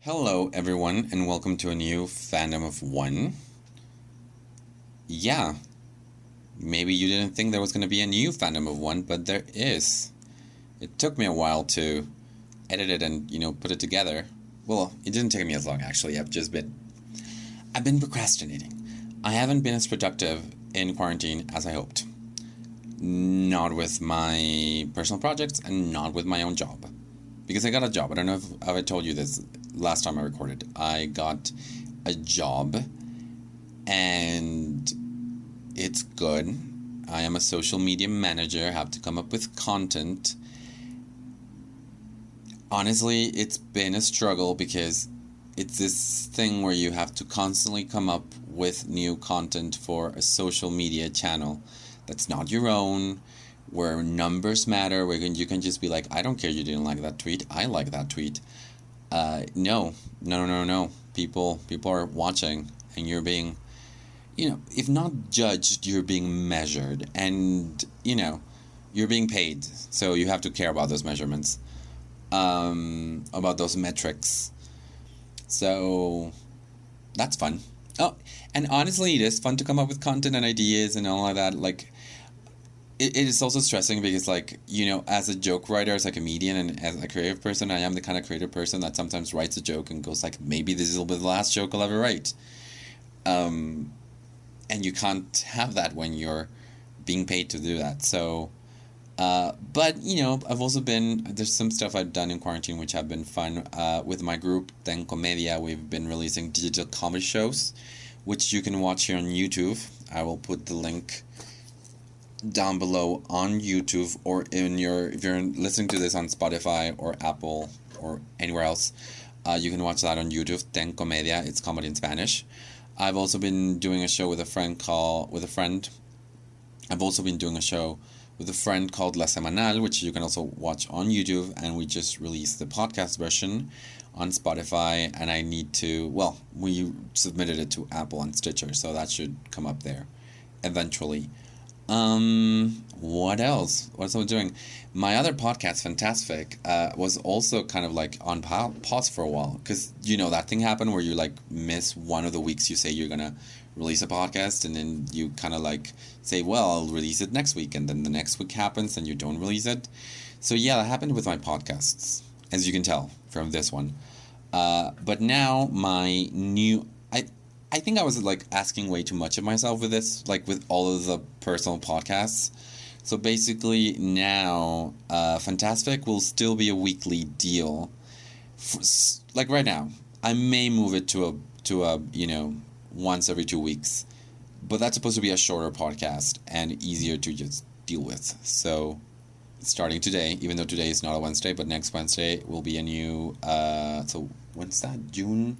Hello, everyone, and welcome to a new Fandom of One. Yeah, maybe you didn't think there was going to be a new Fandom of One, but there is. It took me a while to edit it and, put it together. Well, it didn't take me as long, actually. I've been procrastinating. I haven't been as productive in quarantine as I hoped. Not with my personal projects and not with my own job. Because I got a job. I don't know if I told you this last time I recorded. I got a job and it's good. I am a social media manager, have to come up with content. Honestly, it's been a struggle because it's this thing where you have to constantly come up with new content for a social media channel that's not your own, where numbers matter, where you can just be like, I don't care you didn't like that tweet, I like that tweet. No. People are watching, and you're being, if not judged, you're being measured, and you're being paid, so you have to care about those measurements, about those metrics. So that's fun. Oh, and honestly, it is fun to come up with content and ideas and all of that. Like, it is also stressing because, like, as a joke writer, as a comedian, and as a creative person, I am the kind of creative person that sometimes writes a joke and goes like, maybe this will be the last joke I'll ever write. And you can't have that when you're being paid to do that. So, but, I've also there's some stuff I've done in quarantine which have been fun. With my group, Ten Comedia, we've been releasing digital comedy shows, which you can watch here on YouTube. I will put the link down below on YouTube, or if you're listening to this on Spotify or Apple or anywhere else, you can watch that on YouTube. Ten Comedia, it's comedy in Spanish. I've also been doing a show with a friend. I've also been doing a show with a friend called La Semanal, which you can also watch on YouTube, and we just released the podcast version on Spotify, and we submitted it to Apple and Stitcher, so that should come up there eventually. What else? What's I doing? My other podcast, Fantastic, was also kind of like on pause for a while because that thing happened where you like miss one of the weeks you say you're gonna release a podcast, and then you kind of like say, well, I'll release it next week, and then the next week happens and you don't release it. So yeah, that happened with my podcasts, as you can tell from this one. But now my new I think I was like asking way too much of myself with this, like with all of the personal podcasts. So basically now, Fantastic will still be a weekly deal. Like right now, I may move it to a once every 2 weeks, but that's supposed to be a shorter podcast and easier to just deal with. So starting today, even though today is not a Wednesday, but next Wednesday will be a new. So when's that? June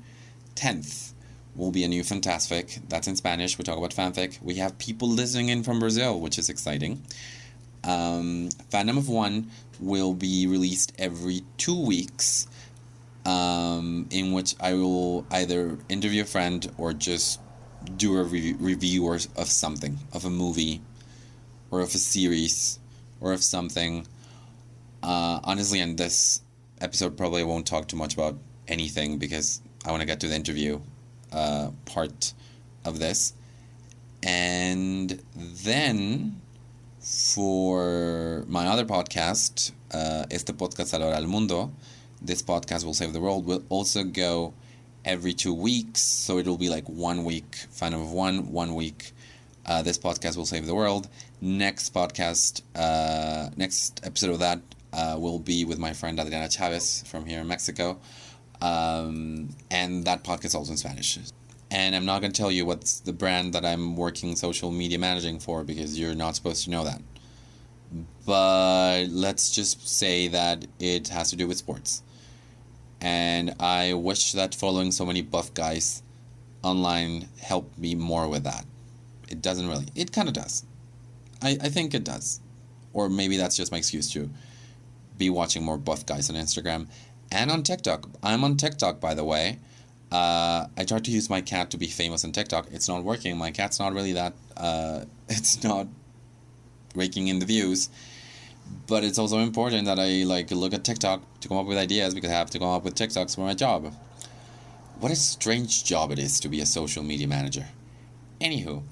10th. Will be a new Fantastic. That's in Spanish. We talk about fanfic. We have people listening in from Brazil, which is exciting. Fandom of One will be released every 2 weeks, in which I will either interview a friend or just do a review of something, of a movie, or of a series, or of something. Honestly, in this episode, probably I won't talk too much about anything because I want to get to the interview part of this. And then for my other podcast, Este Podcast Salvará al Mundo, This Podcast Will Save the World, will also go every 2 weeks. So it'll be like 1 week Fandom of One week This Podcast Will Save the World. Next podcast, next episode of that will be with my friend Adriana Chavez from here in Mexico. And that podcast is also in Spanish. And I'm not going to tell you what's the brand that I'm working social media managing for because you're not supposed to know that. But let's just say that it has to do with sports. And I wish that following so many buff guys online helped me more with that. It doesn't really. It kind of does. I think it does. Or maybe that's just my excuse to be watching more buff guys on Instagram. And on TikTok. I'm on TikTok, by the way. I tried to use my cat to be famous on TikTok. It's not working. My cat's not really that... it's not raking in the views. But it's also important that I look at TikTok to come up with ideas because I have to come up with TikToks for my job. What a strange job it is to be a social media manager. Anywho,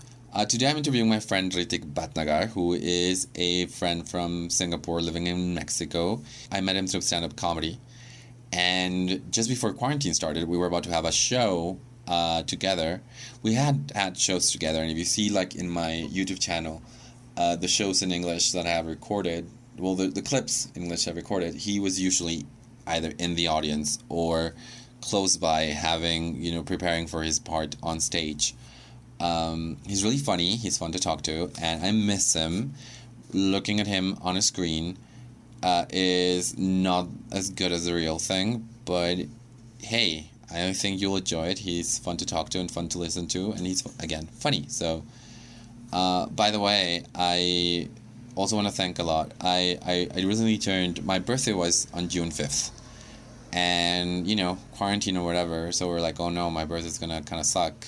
today I'm interviewing my friend Ritik Batnagar, who is a friend from Singapore living in Mexico. I met him through stand-up comedy. And just before quarantine started, we were about to have a show together. We had shows together, and if you see like in my YouTube channel, the shows in English that I have recorded, well, the clips in English I've recorded, he was usually either in the audience or close by, having, preparing for his part on stage. He's really funny. He's fun to talk to, and I miss him. Looking at him on a screen is not as good as the real thing, but hey, I think you'll enjoy it. He's fun to talk to and fun to listen to, and he's, again, funny. So, by the way, I also want to thank a lot. I recently my birthday was on June 5th, and, quarantine or whatever, so we're like, oh no, my birthday's gonna kind of suck.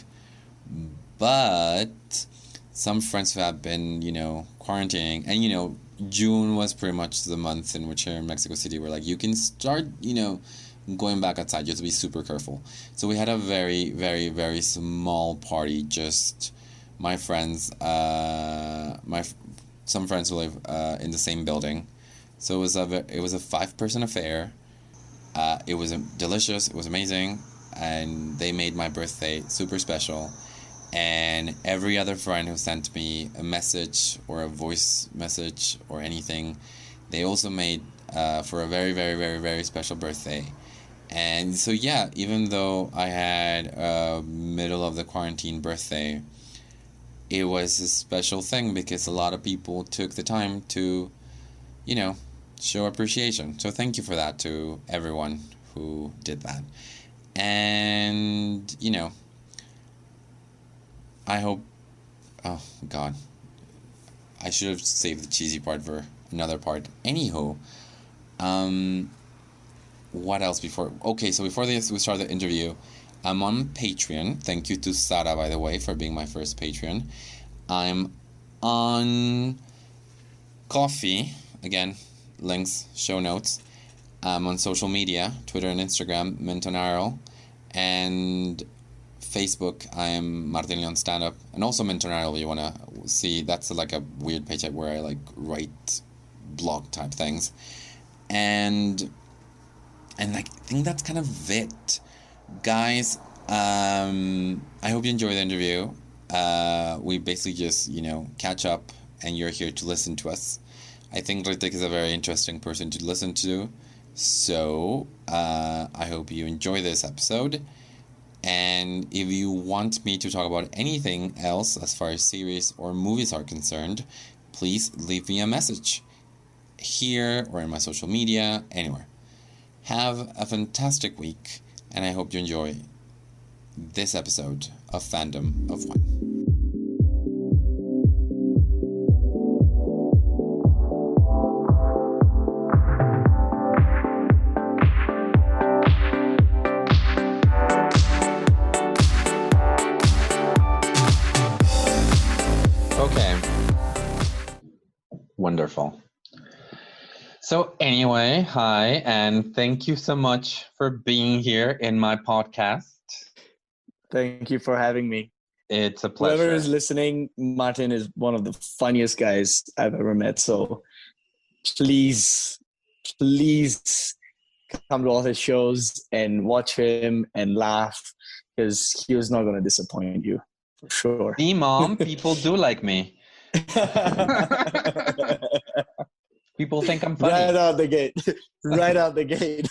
But some friends who have been, quarantining, and, June was pretty much the month in which here in Mexico City we're like, you can start, going back outside. You have to be super careful. So we had a very, very, very small party, just my friends, some friends who live in the same building. So it was a 5-person affair. It was delicious. It was amazing, and they made my birthday super special. And every other friend who sent me a message or a voice message or anything, they also made for a very, very, very, very special birthday. And so yeah, even though I had a middle of the quarantine birthday, it was a special thing because a lot of people took the time to, show appreciation. So thank you for that to everyone who did that. And, I hope... Oh, God. I should have saved the cheesy part for another part. Anywho, what else before... Okay, so before we start the interview, I'm on Patreon. Thank you to Sara, by the way, for being my first Patreon. I'm on Coffee. Again, links, show notes. I'm on social media, Twitter and Instagram, Mintonaro. And Facebook, I'm Martin Leon Stand Up, and also Mintonaro. If you want to see, that's like a weird page where I like write blog type things, and I think that's kind of it, guys. I hope you enjoy the interview. We basically just catch up, and you're here to listen to us. I think Ritik is a very interesting person to listen to, so I hope you enjoy this episode. And if you want me to talk about anything else as far as series or movies are concerned, please leave me a message here or in my social media, anywhere. Have a fantastic week, and I hope you enjoy this episode of Fandom of One. Wonderful. So anyway, hi, and thank you so much for being here in my podcast. Thank you for having me. It's a pleasure. Whoever is listening, Martin is one of the funniest guys I've ever met. So please come to all his shows and watch him and laugh, because he was not going to disappoint you, for sure. Me, Mom, people do like me. People think I'm funny. Right out the gate. Right out the gate.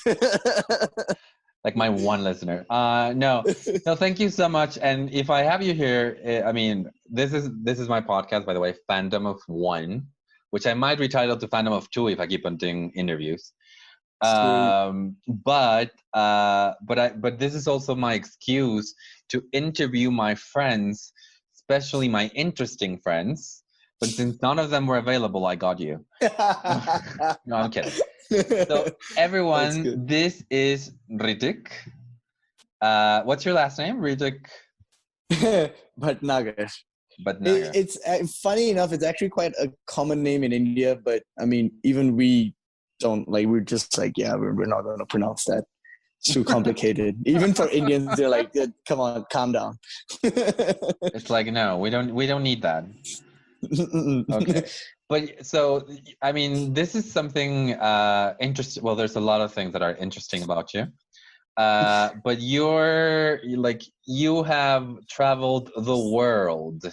Like my one listener. No, thank you so much. And if I have you here, I mean, this is my podcast, by the way, Fandom of One, which I might retitle to Fandom of Two if I keep on doing interviews. But this is also my excuse to interview my friends, especially my interesting friends. But since none of them were available, I got you. No, I'm kidding. So everyone, this is Ritik. What's your last name? Ritik? Bhatnagar. It's funny enough, it's actually quite a common name in India, but I mean, even we don't, like, we're just like, yeah, we're not going to pronounce that. It's too complicated. Even for Indians, they're like, "Come on, calm down." It's like, no, we don't need that. Okay. But so, I mean, this is something interesting. Well, there's a lot of things that are interesting about you. But you have traveled the world.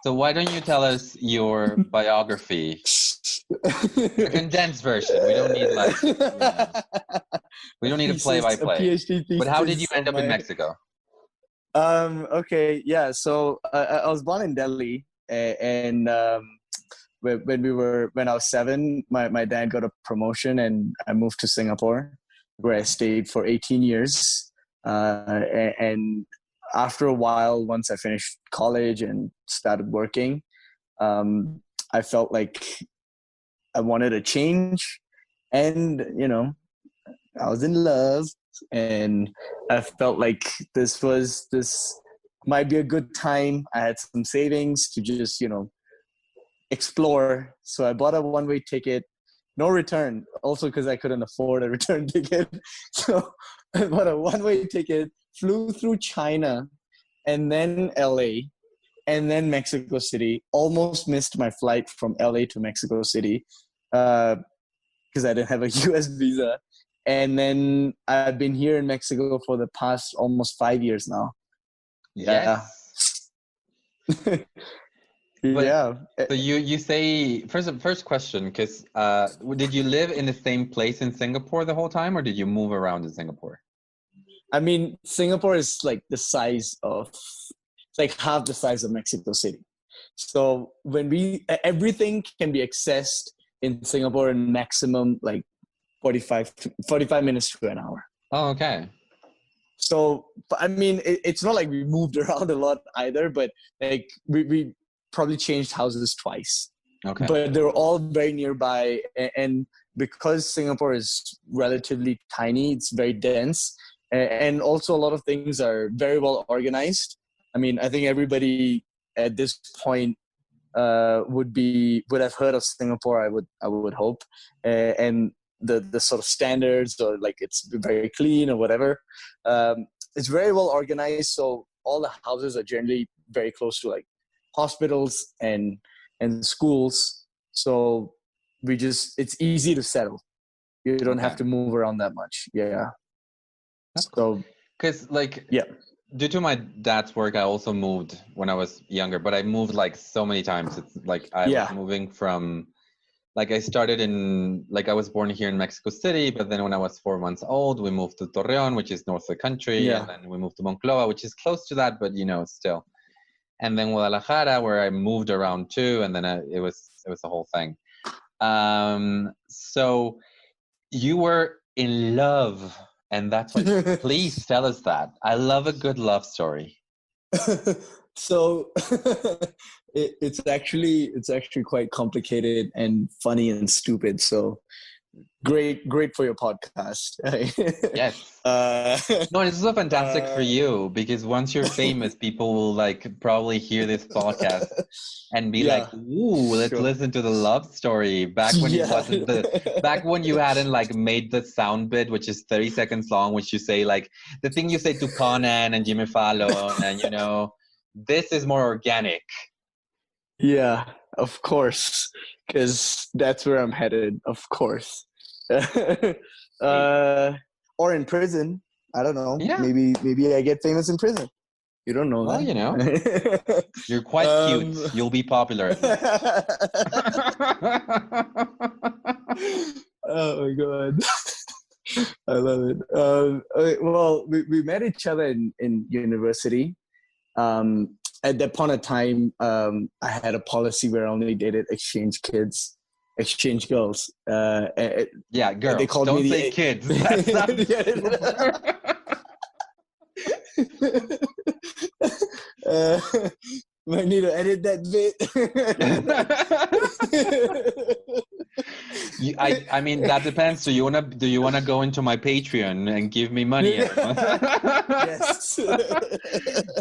So why don't you tell us your biography? A condensed version. We don't need we don't need a play-by-play. But how did you end up in Mexico? Okay, yeah. So I was born in Delhi, and when I was 7, my dad got a promotion, and I moved to Singapore, where I stayed for 18 years. And after a while, once I finished college and started working, I felt like I wanted a change, and I was in love, and I felt like this might be a good time. I had some savings to just explore, so I bought a one-way ticket, no return. Also, because I couldn't afford a return ticket, so I bought a one-way ticket, flew through China, and then LA, and then Mexico City. Almost missed my flight from LA to Mexico City because I didn't have a US visa. And then I've been here in Mexico for the past almost 5 years now. Yes. Yeah. Yeah. So you say first question, because did you live in the same place in Singapore the whole time, or did you move around in Singapore? I mean, Singapore is like it's like half the size of Mexico City. So everything can be accessed in Singapore in maximum like 45 minutes to an hour. Oh, okay. So, I mean, it's not like we moved around a lot either, but like we probably changed houses twice. Okay. But they're all very nearby. And because Singapore is relatively tiny, it's very dense. And also a lot of things are very well organized. I mean, I think everybody at this point would have heard of Singapore, I would hope. And the sort of standards, or like it's very clean or whatever. It's very well organized. So all the houses are generally very close to like hospitals and schools. So it's easy to settle. You don't have to move around that much. Yeah. So, because yeah. Due to my dad's work, I also moved when I was younger, but I moved like so many times. It's like I was moving from, like I started I was born here in Mexico City, but then when I was 4 months old, we moved to Torreon, which is north of the country, and then we moved to Monclova, which is close to that, but still. And then Guadalajara, where I moved around too, and then it was the whole thing. So you were in love. And that's what, please tell us that. I love a good love story. So it's actually quite complicated and funny and stupid. So great for your podcast. Yes. No, this is so fantastic for you, because once you're famous, people will probably hear this podcast and be like, "Ooh, let's listen to the love story." Back when it wasn't back when you hadn't made the sound bit, which is 30 seconds long, which you say the thing you say to Conan and Jimmy Fallon, and this is more organic. Yeah, of course, because that's where I'm headed. Of course. Or in prison. I don't know. Yeah. Maybe I get famous in prison. You don't know that. You're quite cute. You'll be popular. Oh my God. I love it. Well, we met each other in university. At that point of time, I had a policy where I only dated exchange girls. Yeah, girls. They called Don't me say kids. Might need to edit that bit. I mean, that depends. Do you wanna go into my Patreon and give me money? Yes.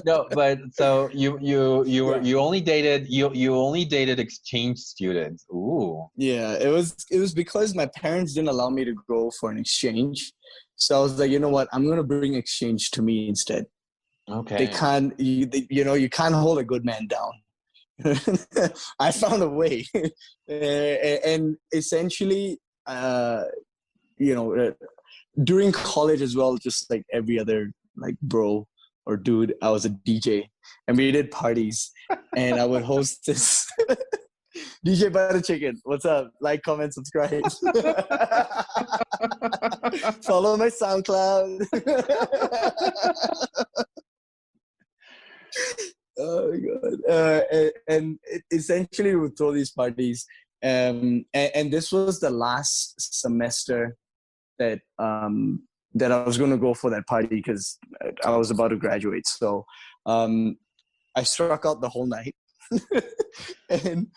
No, but so you only dated exchange students. Ooh. Yeah, it was because my parents didn't allow me to go for an exchange. So I was like, you know what? I'm gonna bring exchange to me instead. They Okay. can't, you can't hold a good man down. I found a way, and essentially, you know, during college as well, just like every other like bro or dude, I was a DJ, and we did parties, and I would host this. DJ Butter Chicken, what's up? Like, comment, subscribe. Follow my SoundCloud. Oh my god! And essentially, we would throw these parties, and this was the last semester that I was going to go for that party because I was about to graduate. So I struck out the whole night. and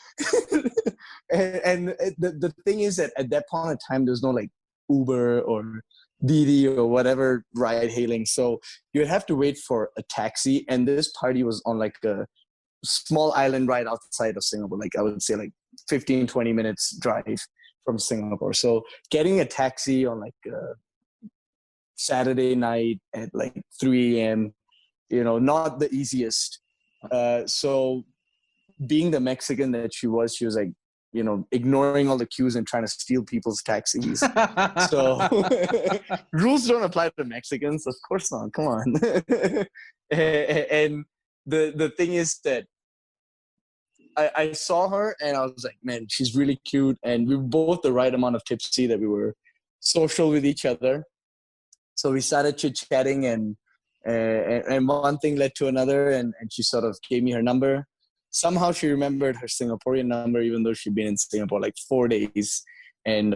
and the thing is that at that point in time, there's no like Uber or Didi or whatever ride hailing. So you would have to wait for a taxi. And this party was on like a small island right outside of Singapore. Like I would say like 15, 20 minutes drive from Singapore. So getting a taxi on like Saturday night at like 3 a.m., not the easiest. So being the Mexican that she was like, ignoring all the queues and trying to steal people's taxis. So rules don't apply to Mexicans. Of course not. Come on. And the thing is that I saw her and I was like, man, she's really cute. And we were both the right amount of tipsy that we were social with each other. So we started chit-chatting and one thing led to another and she sort of gave me her number. Somehow she remembered her Singaporean number, even though she'd been in Singapore like 4 days and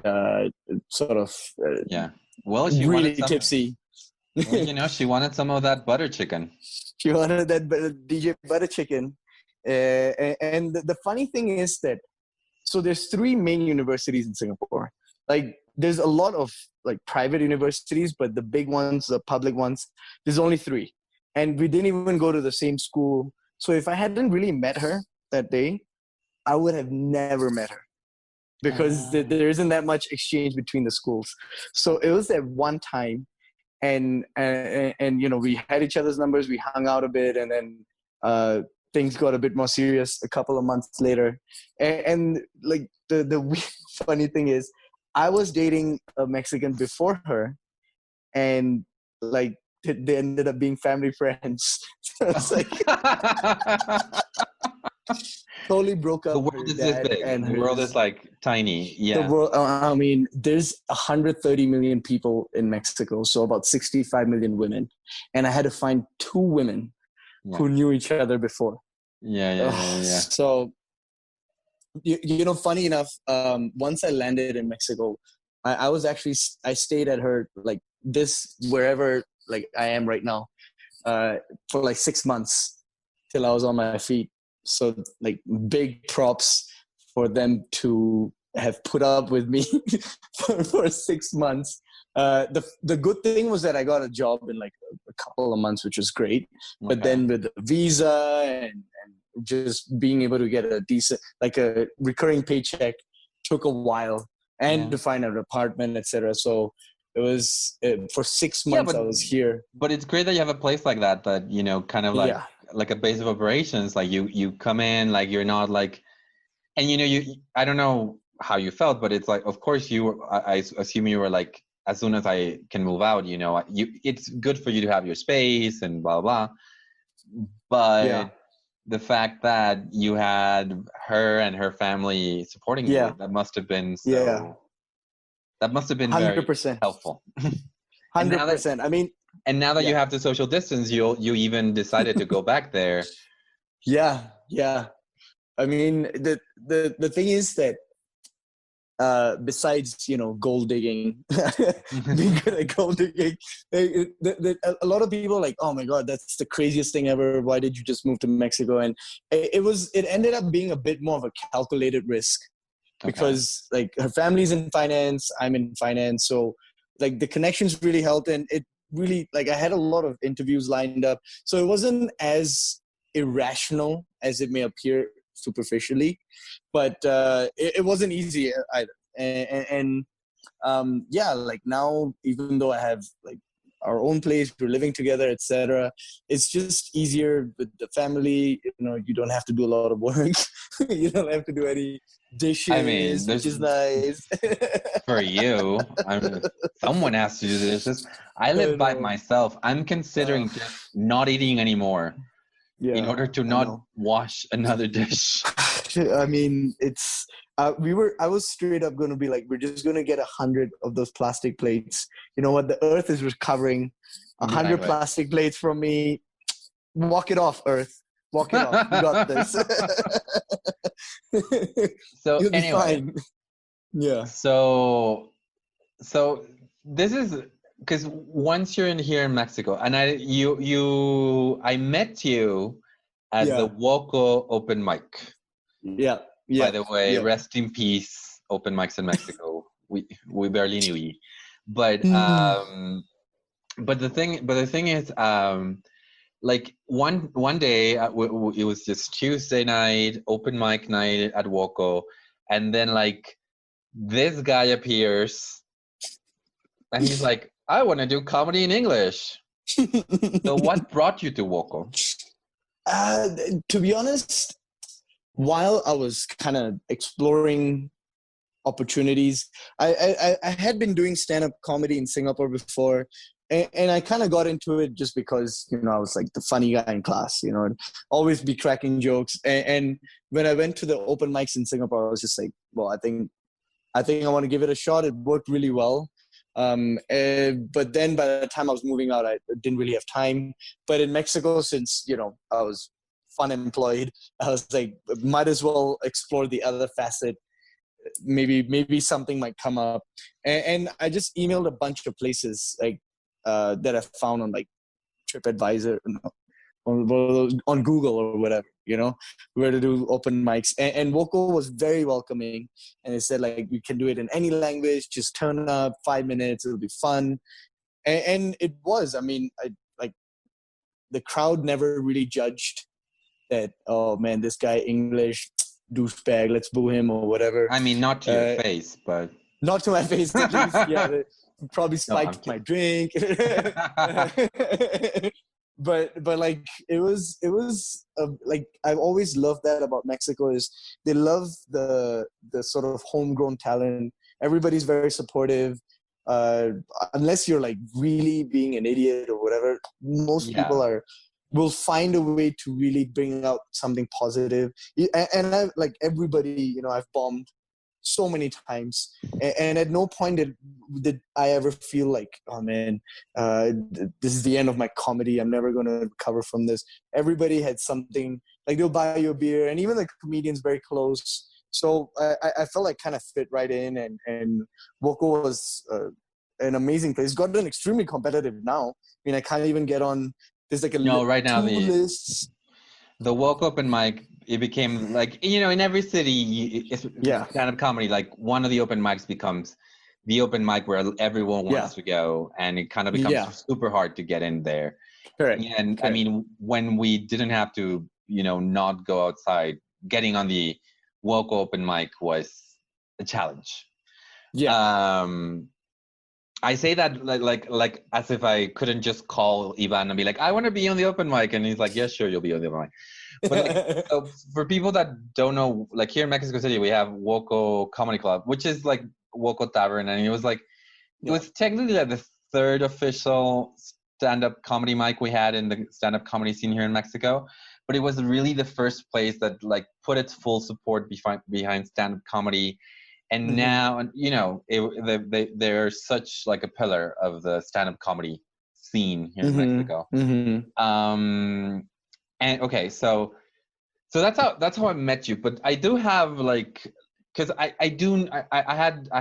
sort of yeah. Well, she really wanted some, tipsy. well, she wanted some of that butter chicken. She wanted that DJ Butter Chicken. And the funny thing is that, so there's 3 main universities in Singapore. Like there's a lot of like private universities, but the big ones, the public ones, there's only 3. And we didn't even go to the same school. So if I hadn't really met her that day, I would have never met her because there isn't that much exchange between the schools. So it was that one time and we had each other's numbers, we hung out a bit, and then things got a bit more serious a couple of months later. And like the weird, funny thing is, I was dating a Mexican before her, and like they ended up being family friends. So it's like totally broke up. The world is this big. And the world is like tiny. Yeah. The world. I mean, there's 130 million people in Mexico, so about 65 million women, and I had to find 2 women who knew each other before. Yeah. So, funny enough, once I landed in Mexico, I stayed at her like this wherever like I am right now, for like 6 months till I was on my feet. So like big props for them to have put up with me for 6 months. The good thing was that I got a job in like a couple of months, which was great. Okay. But then with the visa and just being able to get a decent, like a recurring paycheck took a while, and to find an apartment, etc. So it was for 6 months I was here. But it's great that you have a place like that kind of like a base of operations. Like you come in, like you're not like, and you I don't know how you felt, but it's like, of course you were, I assume you were like, as soon as I can move out, it's good for you to have your space and blah blah. But the fact that you had her and her family supporting you, that must have been that must have been 100% very helpful. 100%. I mean, and now that you have the social distance, you even decided to go back there. Yeah. I mean, the thing is that besides gold digging, being good at gold digging, a lot of people are like, oh my god, that's the craziest thing ever. Why did you just move to Mexico? And it ended up being a bit more of a calculated risk. Because like her family's in finance, I'm in finance, so like the connections really helped, and it really, like, I had a lot of interviews lined up, so it wasn't as irrational as it may appear superficially, but it wasn't easy either. And yeah, like now, even though I have like our own place, we're living together, etc. It's just easier with the family. You know, you don't have to do a lot of work. You don't have to do any I mean, dishes, which there's is nice. for you. Someone has to do the dishes. I I live by know. myself. I'm Uh, considering just not eating anymore in yeah, order to I not know. wash another dish. I mean, it's I was straight up going to be like, we're just going to get 100 of those plastic plates. You know what? The Earth is recovering. 100 Exactly. plastic plates from me. Walk it off, Earth. Walk it off. You got this. So You'll be anyway, fine. Yeah. so so this is because once you're in here in Mexico, and I met you at the Yeah. Woco open mic. Yeah. By Yep. the way, Yep. rest in peace, open mics in Mexico. We barely knew ye. But Mm. the thing is, like one day it was just Tuesday night, open mic night at Woco, and then like this guy appears and he's like, I want to do comedy in English. So what brought you to Woco? uh, to be honest, while I was kind of exploring opportunities. I had been doing stand up comedy in Singapore before, and I kind of got into it just because I was like the funny guy in class. I'd always be cracking jokes. And when I went to the open mics in Singapore, I was just like, well, I think I want to give it a shot. It worked really well. But then by the time I was moving out, I didn't really have time. But in Mexico, since I was unemployed, I was like, might as well explore the other facet. Maybe something might come up, and I just emailed a bunch of places like that I found on like TripAdvisor, on Google or whatever, where to do open mics. And Vocal was very welcoming, and they said like, we can do it in any language, just turn up 5 minutes, it'll be fun. And it was, I mean, like the crowd never really judged that, oh man, this guy English douchebag, let's boo him or whatever. I mean, not to your uh, face, but Not to my face, at least. Yeah, they probably no, I'm spiked my kidding. drink. But like it was like, I've always loved that about Mexico, is they love the sort of homegrown talent. Everybody's very supportive. Uh, Unless you're like really being an idiot or whatever, most people Yeah. will find a way to really bring out something positive. And I like everybody. I've bombed so many times, and at no point did I ever feel like, oh man, this is the end of my comedy, I'm never going to recover from this. Everybody had something, like they'll buy you a beer, and even the comedians very close. So I felt like kind of fit right in, and Voco was an amazing place. It's gotten extremely competitive now. I mean, I can't even get on. There's like No, right now two lists. the woke open mic, it became like, in every city it's Yeah. stand-up comedy, like one of the open mics becomes the open mic where everyone Yeah. wants to go, and it kind of becomes Yeah. super hard to get in there. Correct. And I Correct. mean, when we didn't have to not go outside, getting on the woke open mic was a challenge. Yeah. I say that like as if I couldn't just call Ivan and be like, I want to be on the open mic, and he's like, yeah, sure, you'll be on the open mic. But like, so for people that don't know, like here in Mexico City, we have Woco Comedy Club, which is like Woco Tavern, and it was like, it was technically like the third official stand-up comedy mic we had in the stand-up comedy scene here in Mexico, but it was really the first place that like put its full support behind stand-up comedy. And now, they're such like a pillar of the stand-up comedy scene here in Mexico. And okay, so that's how I met you. But I do have like, because I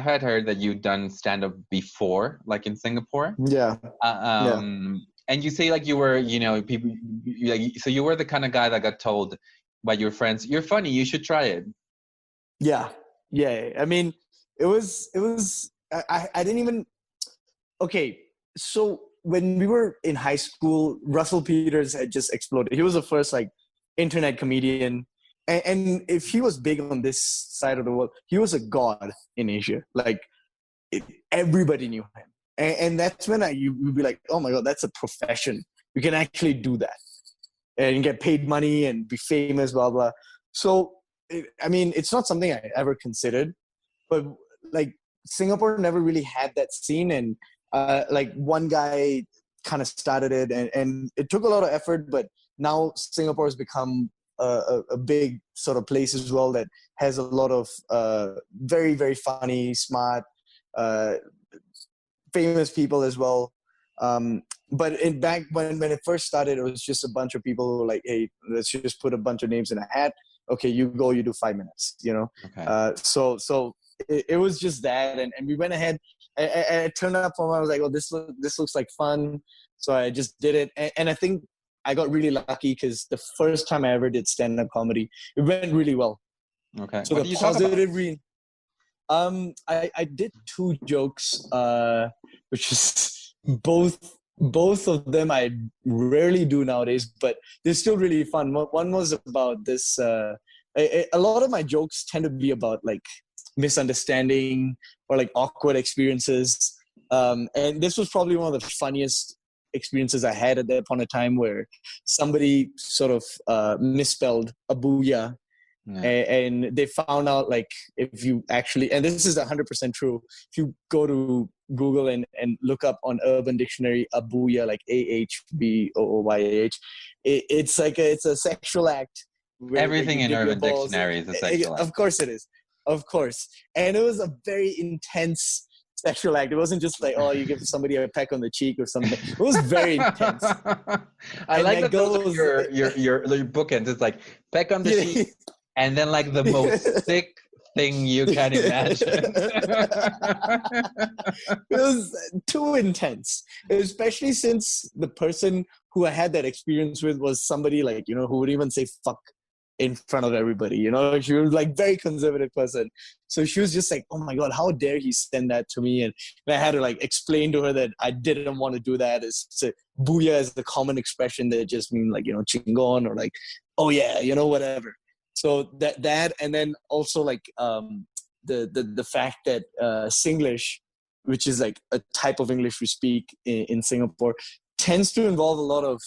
had heard that you'd done stand-up before, like in Singapore. Yeah. Yeah. And you say like you were, people like, so you were the kind of guy that got told by your friends, you're funny, you should try it. Yeah. Yeah. I mean, it was, I didn't even, okay. So when we were in high school, Russell Peters had just exploded. He was the first like internet comedian. And if he was big on this side of the world, he was a god in Asia. Like everybody knew him. And that's when you'd be like, oh my God, that's a profession. You can actually do that and get paid money and be famous, blah, blah. So, it's not something I ever considered, but like Singapore never really had that scene. And like one guy kind of started it, and it took a lot of effort, but now Singapore has become a big sort of place as well that has a lot of very, very funny, smart, famous people as well. But back when it first started, it was just a bunch of people who were like, hey, let's just put a bunch of names in a hat. Okay, you go, you do 5 minutes, Okay. So it was just that. And we went ahead. I turned up for I was like, oh, this looks like fun. So I just did it. And I think I got really lucky because the first time I ever did stand-up comedy, it went really well. Okay. So What the do you talk about? I did 2 jokes, which is both of them I rarely do nowadays, but they're still really fun. One was about this. A lot of my jokes tend to be about like misunderstanding or like awkward experiences. And this was probably one of the funniest experiences I had at that point of time, where somebody sort of misspelled abuya. Yeah. And they found out, like, if you actually, and this is 100% true, if you go to Google and look up on Urban Dictionary abuya, like AHBOOYAH, it's like it's a sexual act. Everything in Urban Dictionary is a sexual act. Of course it is. Of course. And it was a very intense sexual act. It wasn't just like, oh, you give somebody a peck on the cheek or something. It was very intense. I like that those are your bookends. It's like peck on the cheek, and then like the most sick thing you can imagine. It was too intense, especially since the person who I had that experience with was somebody like, who would even say fuck in front of everybody. She was like very conservative person. So she was just like, oh my God, how dare he send that to me? And I had to like explain to her that I didn't want to do that. Booyah is the common expression that just means like, chingon, or like, oh yeah, whatever. So that, and then also like the fact that Singlish, which is like a type of English we speak in Singapore, tends to involve a lot of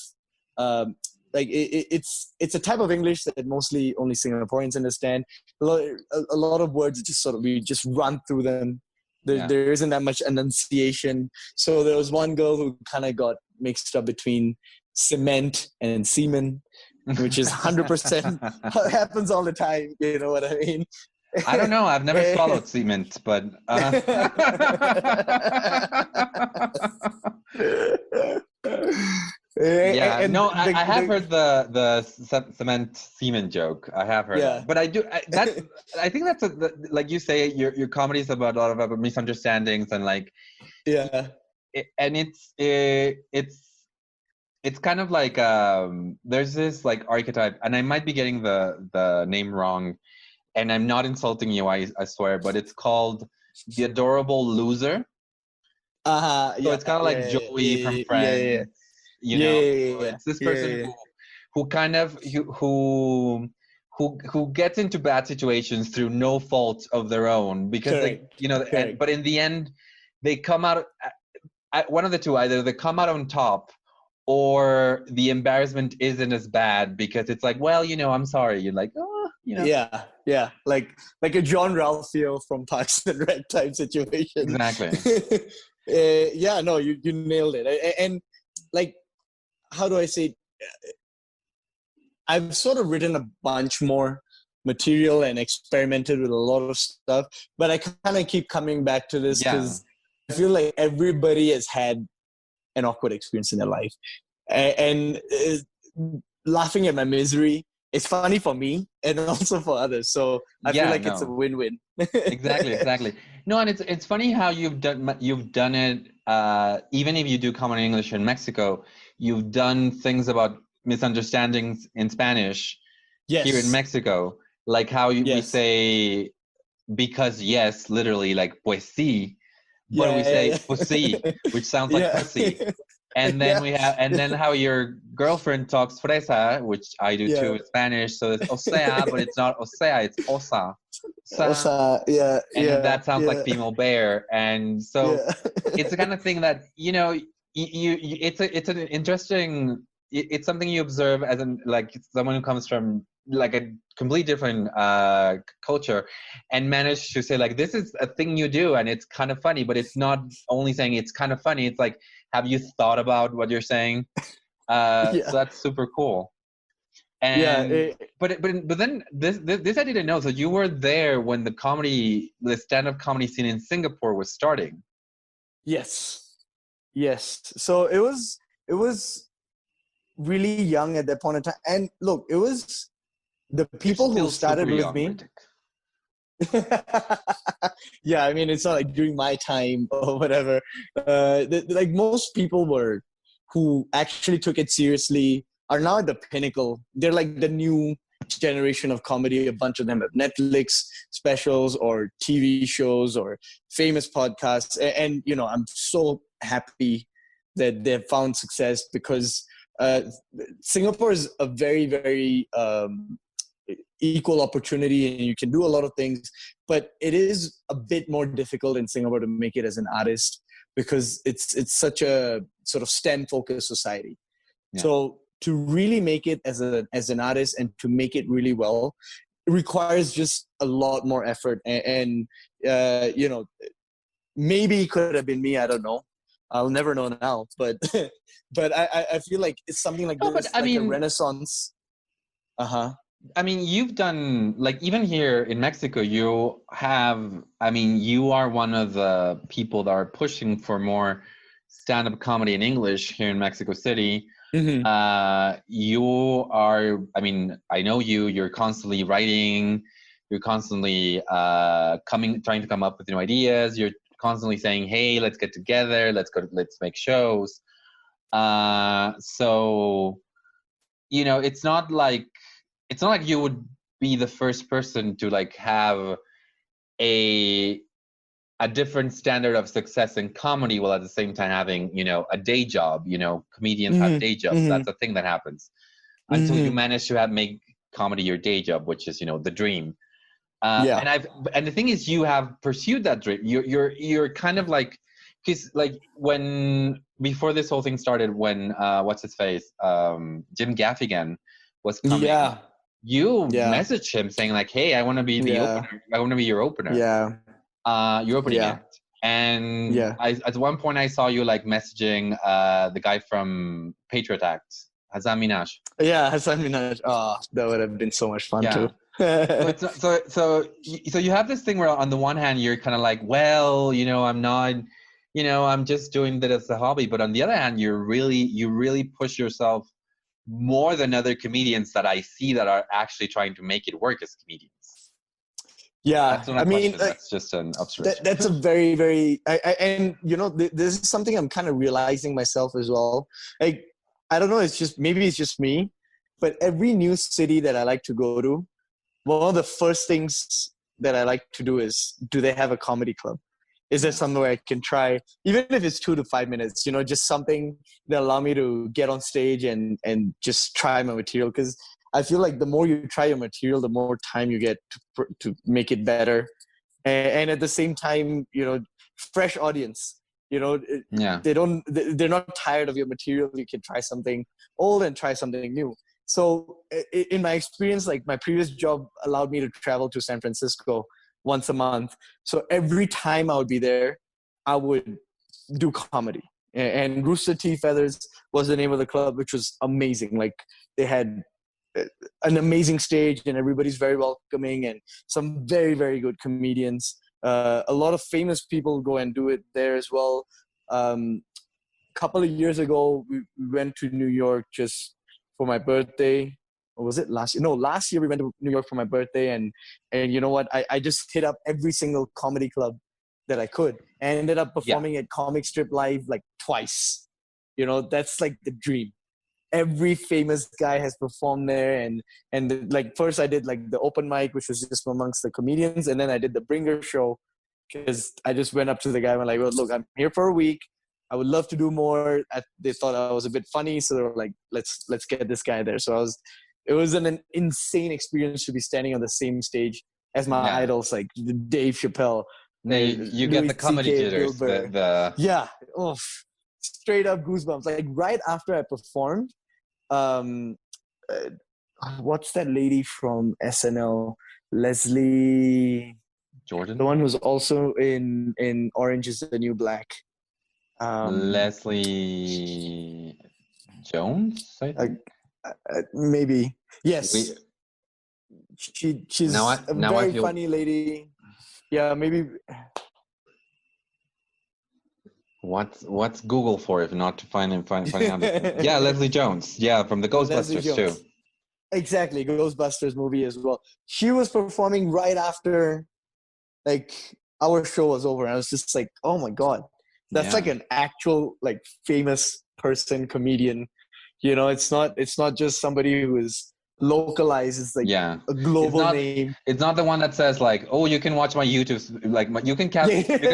like it's a type of English that mostly only Singaporeans understand. A lot of words just sort of, we just run through them. There isn't that much enunciation. So there was one girl who kind of got mixed up between cement and semen, which is 100% happens all the time. You know what I mean? I don't know. I've never swallowed cement, but yeah, no, I have heard the cement semen joke. I have heard that, but I think that's like you say, your comedy is about a lot of misunderstandings and like, and it's kind of like there's this like archetype, and I might be getting the name wrong, and I'm not insulting you, I swear, but it's called the adorable loser. So it's kind of like Joey from Friends. It's this person who kind of who gets into bad situations through no fault of their own, because but in the end they come out one of the two. Either they come out on top, or the embarrassment isn't as bad because it's like, well, I'm sorry. You're like, oh, yeah, like a John Ralphio from Parks and Rec type situation. Exactly. No, you nailed it. And like, how do I say? I've sort of written a bunch more material and experimented with a lot of stuff, but I kind of keep coming back to this because I feel like everybody has had an awkward experience in their life, and laughing at my misery, it's funny for me and also for others. So I feel like it's a win-win. Exactly. No, and it's funny how you've done it. Even if you do comedy English in Mexico, you've done things about misunderstandings in Spanish here in Mexico, like how we say because literally like pues sí, but we say pussy, which sounds like pussy. And then we have, and then how your girlfriend talks fresa, which I do too in Spanish. So it's o sea, but it's not o sea, it's osa. Sa, Yeah, and yeah, that sounds like yeah, female bear. And so yeah. it's the kind of thing that, it's an interesting, it's something you observe as an, like, someone who comes from like a completely different culture, and manage to say like, this is a thing you do and it's kind of funny, but it's not only saying it's kind of funny, it's like, have you thought about what you're saying? Yeah, So that's super cool. yeah. And but then this I didn't know. So you were there when the stand-up comedy scene in Singapore was starting. Yes, yes. So it was really young at that point in time. And look, it was the You're people who still super started with young, me. Ritik. Yeah, I mean, it's not like during my time or whatever. Like most people were who actually took it seriously are now at the pinnacle. They're like the new generation of comedy. A bunch of them have Netflix specials or TV shows or famous podcasts. And I'm so happy that they've found success because uh, Singapore is a very, very equal opportunity and you can do a lot of things, but it is a bit more difficult in Singapore to make it as an artist because it's such a sort of STEM focused society. Yeah. So to really make it as an artist and to make it really well, it requires just a lot more effort. And maybe it could have been me. I don't know. I'll never know now. But but I feel like it's something like No, but this, like a renaissance. Uh-huh. I mean, you've done, like, even here in Mexico, you are one of the people that are pushing for more stand-up comedy in English here in Mexico City. Mm-hmm. I know you're constantly writing, you're constantly trying to come up with new ideas. You're constantly saying, hey, let's get together, let's make shows. So, it's not like you would be the first person to like have a different standard of success in comedy while at the same time having, a day job. Comedians have day jobs. Mm-hmm. That's a thing that happens until you manage to make comedy your day job, which is, the dream. Yeah. And the thing is, you have pursued that dream. You're kind of like, because like before this whole thing started, when what's his face, Jim Gaffigan was coming. Yeah. You Yeah. messaged him saying like, hey, I want to be the opener. I want to be your opener. Yeah. Your opening Yeah. act. And Yeah. at one point I saw you like messaging the guy from Patriot Act, Hazan Minaj. Yeah, Hassan Minaj. Oh, that would have been so much fun too. So you have this thing where on the one hand you're kind of like, well, I'm not, I'm just doing that as a hobby, but on the other hand, you really push yourself more than other comedians that I see that are actually trying to make it work as comedians. Yeah, that's not a question. That's just an observation. That's a very, very, and this is something I'm kind of realizing myself as well. Like, I don't know, maybe it's just me, but every new city that I like to go to, one of the first things that I like to do is, do they have a comedy club? Is there somewhere I can try, even if it's 2 to 5 minutes, just something that allow me to get on stage and just try my material? Because I feel like the more you try your material, the more time you get to make it better. And at the same time, fresh audience, they're not tired of your material. You can try something old and try something new. So in my experience, like my previous job allowed me to travel to San Francisco once a month. So every time I would be there, I would do comedy. And Rooster Tea Feathers was the name of the club, which was amazing. Like they had an amazing stage and everybody's very welcoming and some very, very good comedians. A lot of famous people go and do it there as well. A couple of years ago, we went to New York just for my birthday. Or was it last year? No, last year we went to New York for my birthday, and you know what? I just hit up every single comedy club that I could, and ended up performing at Comic Strip Live like twice. That's like the dream. Every famous guy has performed there, and like first I did like the open mic, which was just amongst the comedians, and then I did the bringer show because I just went up to the guy and I'm like, well, look, I'm here for a week. I would love to do more. They thought I was a bit funny, so they were like, let's get this guy there. So it was an insane experience to be standing on the same stage as my Yeah. idols, like Dave Chappelle. No, you get Louis the comedy CK, jitters. Bill Burr. The Yeah, oh, straight up goosebumps. Like right after I performed, uh, what's that lady from SNL? Leslie, Jordan, the one who's also in Orange Is the New Black. Leslie Jones, I think. Maybe yes. We, She's now a I very feel funny lady. Yeah, maybe. what's Google for if not to finding out? Yeah, Leslie Jones. Yeah, from the Leslie Ghostbusters Jones. too. Exactly, Ghostbusters movie as well. She was performing right after, like, our show was over. I was just like, oh my god, that's like an actual like famous person, comedian. You know, it's not just somebody who is localized. It's like a global name. It's not the one that says like, oh, you can watch my YouTube, like you can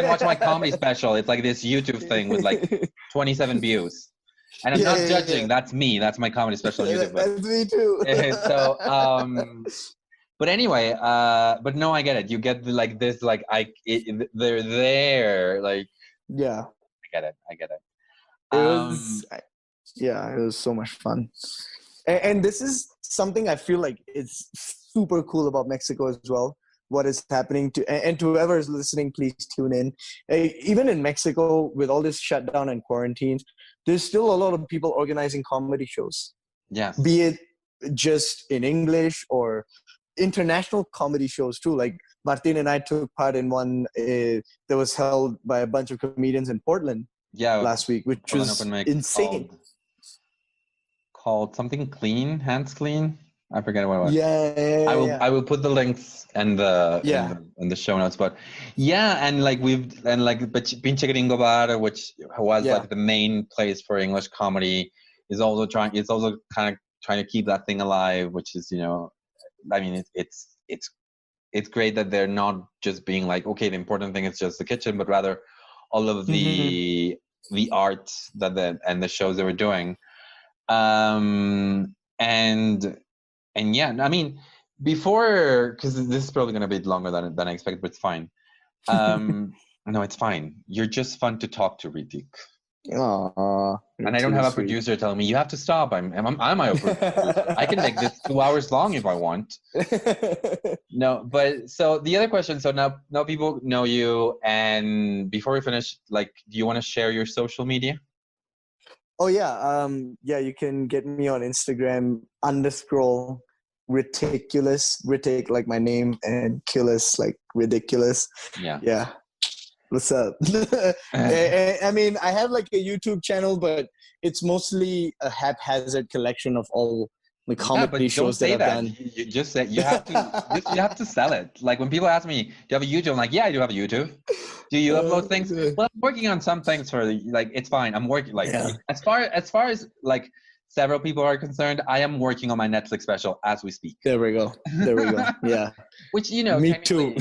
watch my comedy special. It's like this YouTube thing with like 27 views. And I'm not judging. That's me. That's my comedy special on YouTube. That's me too. So, but anyway, but no, I get it. You get like this, like they're there. Like, yeah, I get it. It was, it was so much fun. And this is something I feel like it's super cool about Mexico as well. What is happening and to whoever is listening, please tune in. Even in Mexico, with all this shutdown and quarantines, there's still a lot of people organizing comedy shows. Yes. Be it just in English or international comedy shows too. Like Martin and I took part in one that was held by a bunch of comedians in Portland last week, which was insane. Called something clean, hands clean. I forget what it was. Yeah. I will put the links in the show notes. But Pinche Gringo Bar, which was like the main place for English comedy, is also trying to keep that thing alive, which is, you know, I mean, it's great that they're not just being like, okay, the important thing is just the kitchen, but rather all of the art and the shows they were doing. And yeah, I mean, before, because this is probably going to be longer than I expected, but it's fine. No, it's fine. You're just fun to talk to, Ritik. Aww, and I don't have a producer telling me you have to stop. I'm my own producer. I can make this 2 hours long if I want. No, but so the other question. So now people know you, and before we finish, like, do you want to share your social media? Oh yeah, you can get me on Instagram _ Ritikculous, Ritik like my name, and Culous like ridiculous. Yeah. What's up? I mean, I have like a YouTube channel, but it's mostly a haphazard collection of all the comedy shows that I've done. You just say you have to. You have to sell it. Like when people ask me, "Do you have a YouTube?" I'm like, "Yeah, I do have a YouTube." Do you upload things? Well, I'm working on some things for like. It's fine. I'm working as far as like several people are concerned. I am working on my Netflix special as we speak. There we go. Yeah. Which, you know, me too.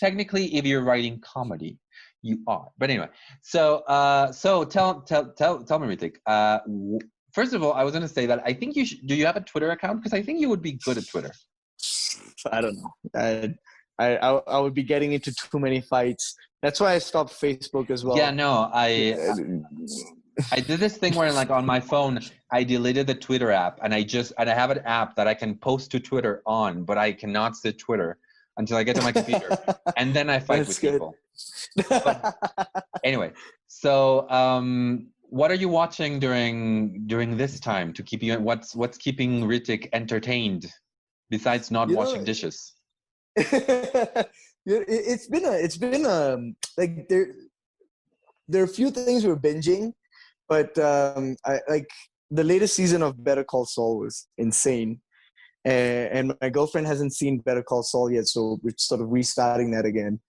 Technically, if you're writing comedy, you are. But anyway, so tell me, Ritik. First of all, I was going to say that I think you should. Do you have a Twitter account? Because I think you would be good at Twitter. I don't know. I would be getting into too many fights. That's why I stopped Facebook as well. Yeah, no, I did this thing where, like, on my phone, I deleted the Twitter app, and I have an app that I can post to Twitter on, but I cannot sit Twitter until I get to my computer, and then I fight with people. But anyway, so what are you watching during this time to keep you? What's keeping Ritik entertained besides not washing dishes? It's been like there are a few things we're binging, but I like the latest season of Better Call Saul was insane, and my girlfriend hasn't seen Better Call Saul yet, so we're sort of restarting that again.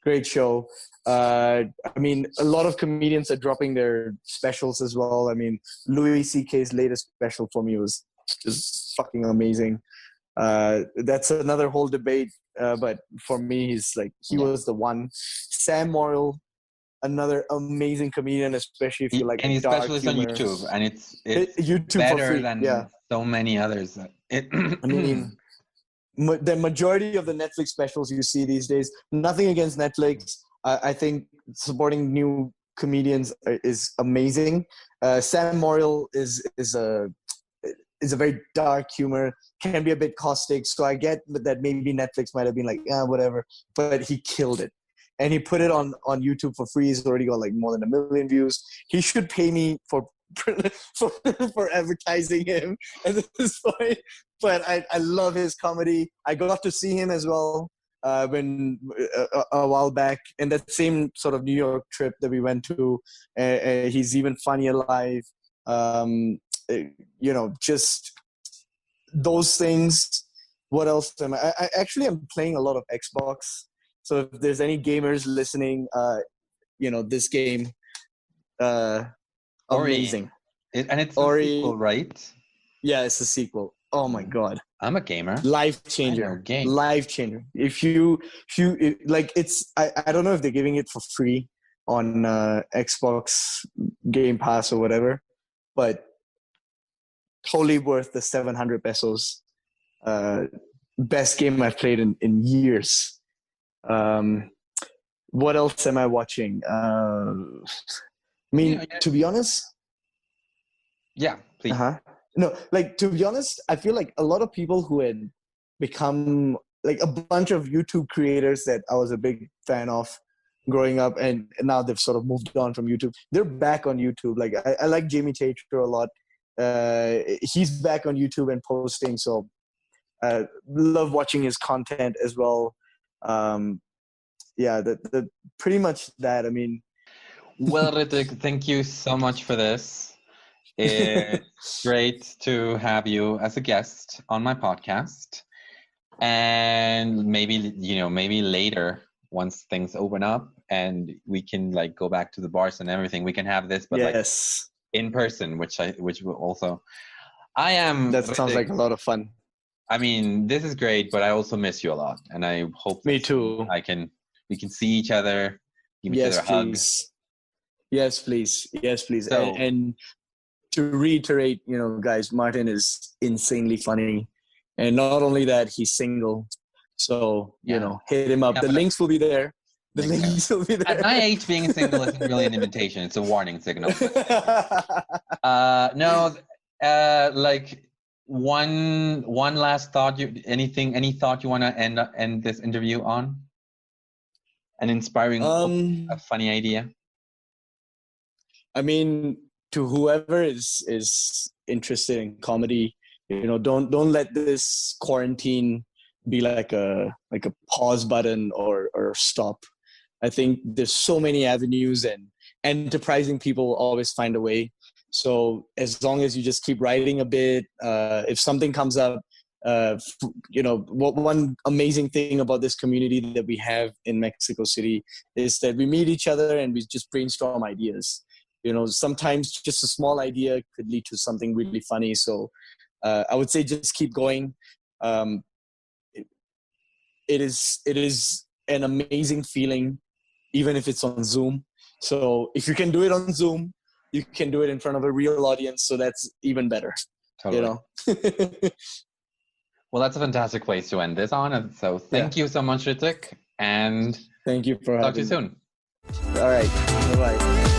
Great show. I mean, a lot of comedians are dropping their specials as well. I mean, Louis CK's latest special for me was just fucking amazing. That's another whole debate, but for me, he was the one. Sam Morrill, another amazing comedian, especially if you like. And his special is on YouTube, and it's YouTube better than so many others. I mean, the majority of the Netflix specials you see these days. Nothing against Netflix. I think supporting new comedians is amazing. Sam Morrill is a very dark humor, can be a bit caustic. So I get that maybe Netflix might have been like, whatever, but he killed it. And he put it on YouTube for free. He's already got like more than 1 million views. He should pay me for advertising him at this point. But I love his comedy. I got to see him as well when a while back in that same sort of New York trip that we went to. He's even funnier live. Just those things. What else am I actually am playing a lot of Xbox. So if there's any gamers listening, this game, amazing. And it's Ori, a sequel, right? Yeah, it's a sequel. Oh my God. I'm a gamer. Life changer. Life changer. If you like, it's, I don't know if they're giving it for free on Xbox Game Pass or whatever, but totally worth the 700 pesos. Best game I've played in years. What else am I watching? To be honest. Yeah, please. No, like, to be honest, I feel like a lot of people who had become like a bunch of YouTube creators that I was a big fan of growing up, and now they've sort of moved on from YouTube. They're back on YouTube. Like, I like Jamie Tater a lot. He's back on YouTube and posting, so love watching his content as well. The pretty much that. I mean, well, Ritik, thank you so much for this. It's great to have you as a guest on my podcast, and maybe later, once things open up and we can like go back to the bars and everything, we can have this, but yes, like in person, which will also. I am. That sounds like a lot of fun. I mean, this is great, but I also miss you a lot, and I hope. Me too. We can see each other, give each other a hug. Yes, please. Yes, please. So, and to reiterate, guys, Martin is insanely funny. And not only that, he's single. So, hit him up. The links will be there. Links will be there. At my age, being single isn't really an invitation. It's a warning signal. Like one last thought. Any thought you want to end this interview on? An inspiring, a funny idea. I mean, to whoever is interested in comedy, don't let this quarantine be like a pause button or stop. I think there's so many avenues, and enterprising people always find a way. So as long as you just keep writing a bit, if something comes up, one amazing thing about this community that we have in Mexico City is that we meet each other and we just brainstorm ideas. Sometimes just a small idea could lead to something really funny. So I would say just keep going. It is an amazing feeling, even if it's on Zoom. So if you can do it on Zoom, you can do it in front of a real audience. So that's even better. Totally. Well, that's a fantastic place to end this on. So thank you so much, Ritik. And thank you for talk to you soon. All right. Bye-bye.